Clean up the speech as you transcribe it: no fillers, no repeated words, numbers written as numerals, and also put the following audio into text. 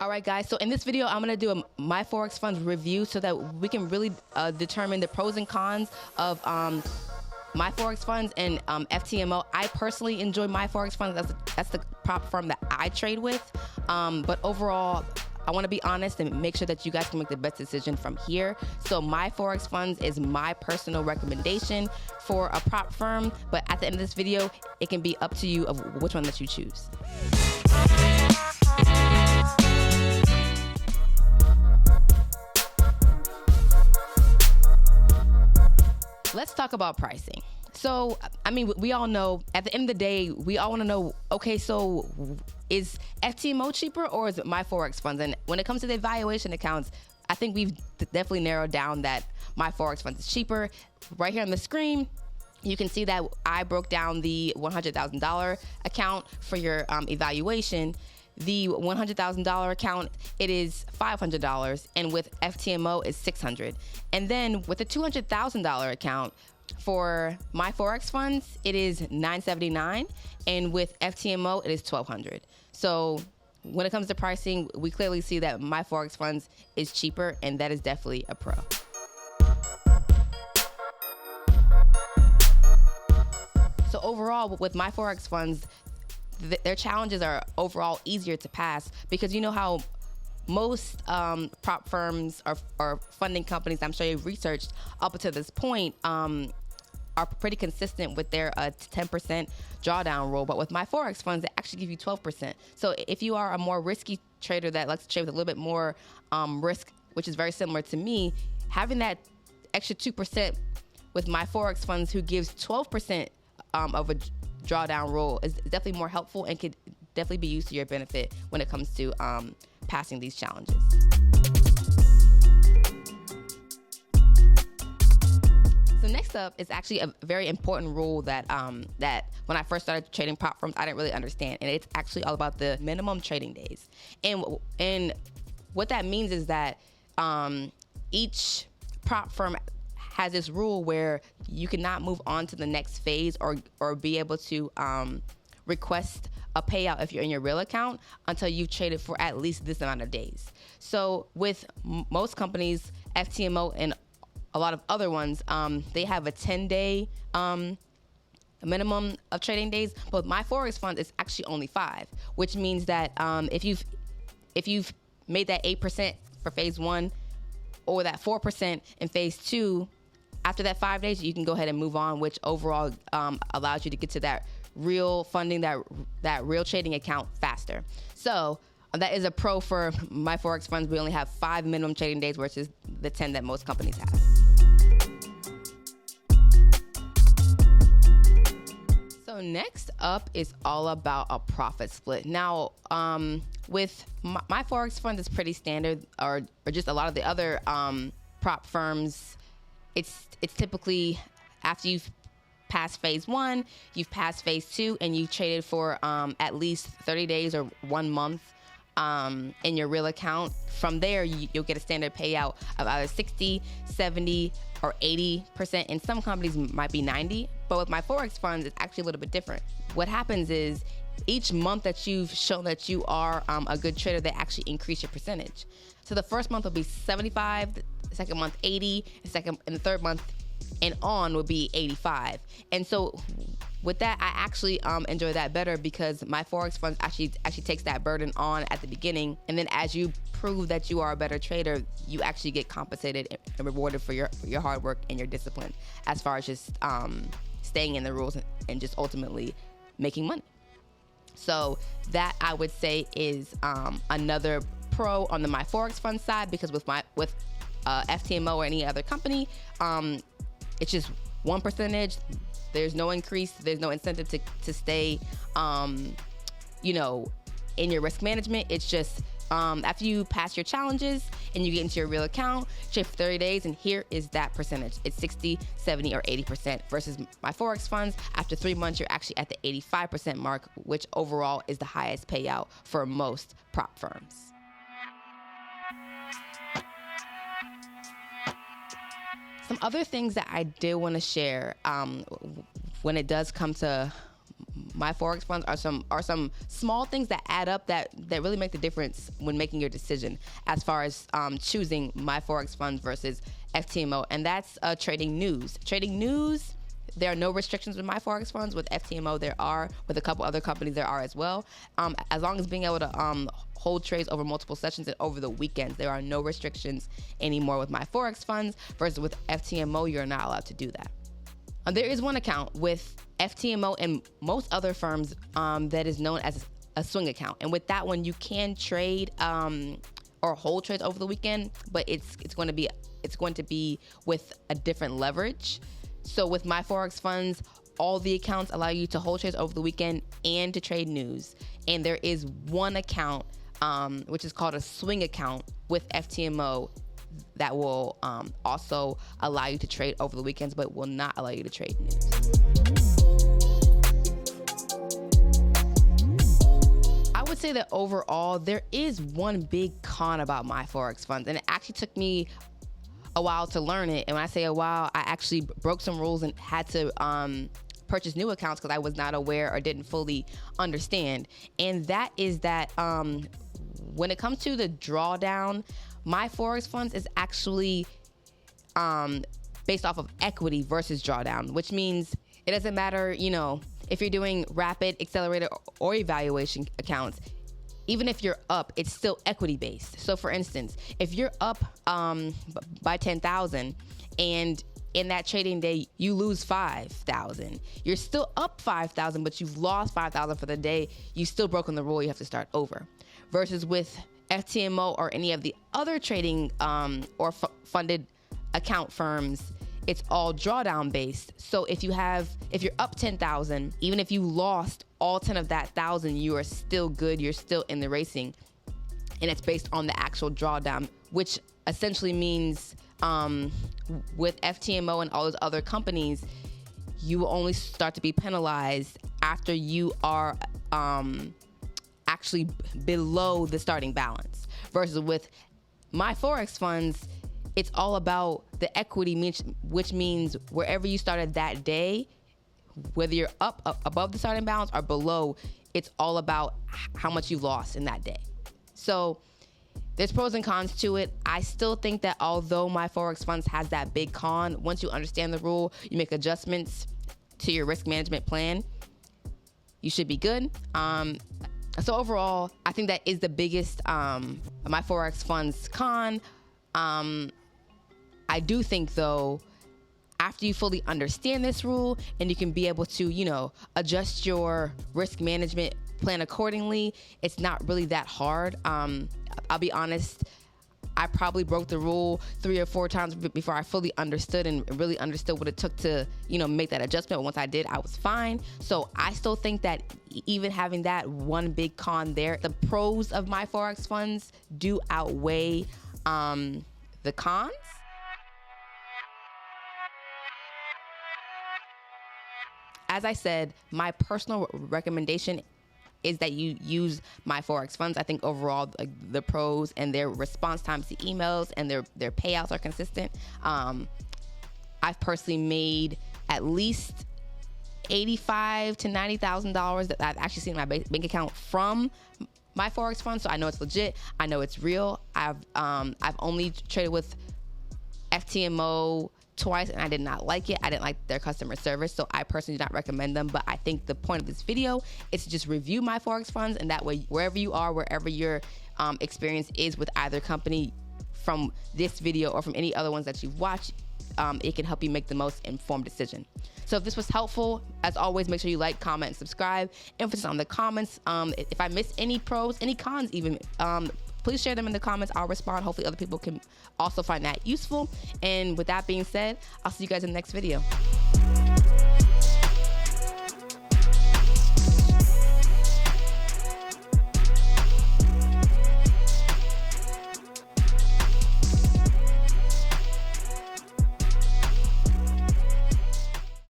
All right, guys. So in this video, I'm going to do a My Forex Funds review so that we can really determine the pros and cons of My Forex Funds and FTMO. I personally enjoy My Forex Funds. That's the prop firm that I trade with. But overall, I want to be honest and make sure that you guys can make the best decision from here. So My Forex Funds is my personal recommendation for a prop firm. But at the end of this video, it can be up to you of which one that you choose. Let's talk about pricing. So, I mean, we all know at the end of the day, we all want to know, okay, so is FTMO cheaper or is it My Forex Funds? And when it comes to the evaluation accounts, I think we've definitely narrowed down that My Forex Funds is cheaper. Right here on the screen, you can see that I broke down the $100,000 account for your evaluation. The $100,000 account, it is $500, and with FTMO is $600. And then with the $200,000 account for My Forex Funds, it is $979, and with FTMO, it is $1,200. So when it comes to pricing, we clearly see that My Forex Funds is cheaper, and that is definitely a pro. So overall, with My Forex Funds, their challenges are overall easier to pass because you know how most prop firms or funding companies, I'm sure you've researched up until this point, are pretty consistent with their 10% drawdown rule. But with My Forex Funds, they actually give you 12%. So if you are a more risky trader that likes to trade with a little bit more risk, which is very similar to me, having that extra 2% with My Forex Funds, who gives 12% of a drawdown rule, is definitely more helpful and could definitely be used to your benefit when it comes to passing these challenges. So next up is actually a very important rule that that when I first started trading prop firms, I didn't really understand, and it's actually all about the minimum trading days. And what that means is that each prop firm has this rule where you cannot move on to the next phase or be able to request a payout if you're in your real account until you've traded for at least this amount of days. So with most companies, FTMO and a lot of other ones, they have a 10-day minimum of trading days, but with My Forex Fund, it's actually only 5, which means that if you've made that 8% for phase 1 or that 4% in phase 2, after that 5 days, you can go ahead and move on, which overall allows you to get to that real funding, that real trading account faster. So that is a pro for My Forex Funds. We only have 5 minimum trading days versus the 10 that most companies have. So next up is all about a profit split. Now, with My Forex Funds, it's pretty standard, or just a lot of the other prop firms. It's typically after you've passed phase 1, you've passed phase 2, and you've traded for at least 30 days or 1 month in your real account. From there, you'll get a standard payout of either 60, 70, or 80%. And some companies might be 90. But with My Forex Funds, it's actually a little bit different. What happens is each month that you've shown that you are a good trader, they actually increase your percentage. So the first month will be 75, the second month 80, and the third month and on would be 85. And so with that, I actually enjoy that better because My Forex Funds actually takes that burden on at the beginning, and then as you prove that you are a better trader, you actually get compensated and rewarded for your hard work and your discipline, as far as just staying in the rules and just ultimately making money. So that, I would say, is another pro on the My Forex Fund side, because with FTMO or any other company, it's just 1%. There's no increase. There's no incentive to stay, in your risk management. It's just after you pass your challenges and you get into your real account, trade for 30 days, and here is that percentage. It's 60, 70, or 80% versus My Forex Funds. After 3 months, you're actually at the 85% mark, which overall is the highest payout for most prop firms. Some other things that I did want to share when it does come to my Forex funds are some small things that add up that really make the difference when making your decision as far as choosing my Forex funds versus FTMO. And that's trading news. Trading news, there are no restrictions with my Forex funds. With FTMO, there are. With a couple other companies, there are as well. As long as being able to hold trades over multiple sessions and over the weekends, there are no restrictions anymore with my Forex funds, versus with FTMO, you're not allowed to do that. There is one account with FTMO and most other firms that is known as a swing account. And with that one, you can trade or hold trades over the weekend, but it's going to be with a different leverage. So with my Forex funds, all the accounts allow you to hold trades over the weekend and to trade news. And there is one account, which is called a swing account with FTMO, that will also allow you to trade over the weekends, but will not allow you to trade news. I would say that overall, there is one big con about my Forex funds, and it actually took me a while to learn it. And when I say a while, I actually broke some rules and had to purchase new accounts because I was not aware or didn't fully understand. And that is that when it comes to the drawdown, my Forex funds is actually based off of equity versus drawdown, which means it doesn't matter, if you're doing rapid, accelerated, or evaluation accounts. Even if you're up, it's still equity based. So for instance, if you're up by 10,000 and in that trading day you lose 5,000, you're still up 5,000, but you've lost 5,000 for the day. You've still broken the rule. You have to start over. Versus with FTMO or any of the other trading or funded account firms, it's all drawdown based. So if you're up 10,000, even if you lost all 10 of that 1,000, you are still good. You're still in the racing. And it's based on the actual drawdown, which essentially means with FTMO and all those other companies, you will only start to be penalized after you are actually below the starting balance. Versus with my Forex funds, it's all about the equity, which means wherever you started that day, whether you're up above the starting balance or below, it's all about how much you lost in that day. So there's pros and cons to it. I still think that although my Forex funds has that big con, once you understand the rule, you make adjustments to your risk management plan, you should be good. So overall, I think that is the biggest my Forex funds con. I do think, though, after you fully understand this rule and you can be able to, adjust your risk management plan accordingly, it's not really that hard. I'll be honest, I probably broke the rule 3 or 4 times before I fully understood and really understood what it took to, make that adjustment. But once I did, I was fine. So I still think that even having that one big con there, the pros of my Forex funds do outweigh the cons. As I said, my personal recommendation is that you use my Forex funds. I think overall the pros and their response times to emails and their payouts are consistent. I've personally made at least $85,000 to $90,000 that I've actually seen in my bank account from my Forex fund. So I know it's legit. I know it's real. I've only traded with FTMO twice and I did not like it. I didn't like their customer service, so I personally do not recommend them. But I think the point of this video is to just review my Forex funds, and that way, wherever you are, wherever your experience is with either company, from this video or from any other ones that you've watched, it can help you make the most informed decision. So if this was helpful, as always, make sure you like, comment, and subscribe. Emphasis on the comments. If I missed any pros, any cons even, please share them in the comments. I'll respond. Hopefully other people can also find that useful. And with that being said, I'll see you guys in the next video.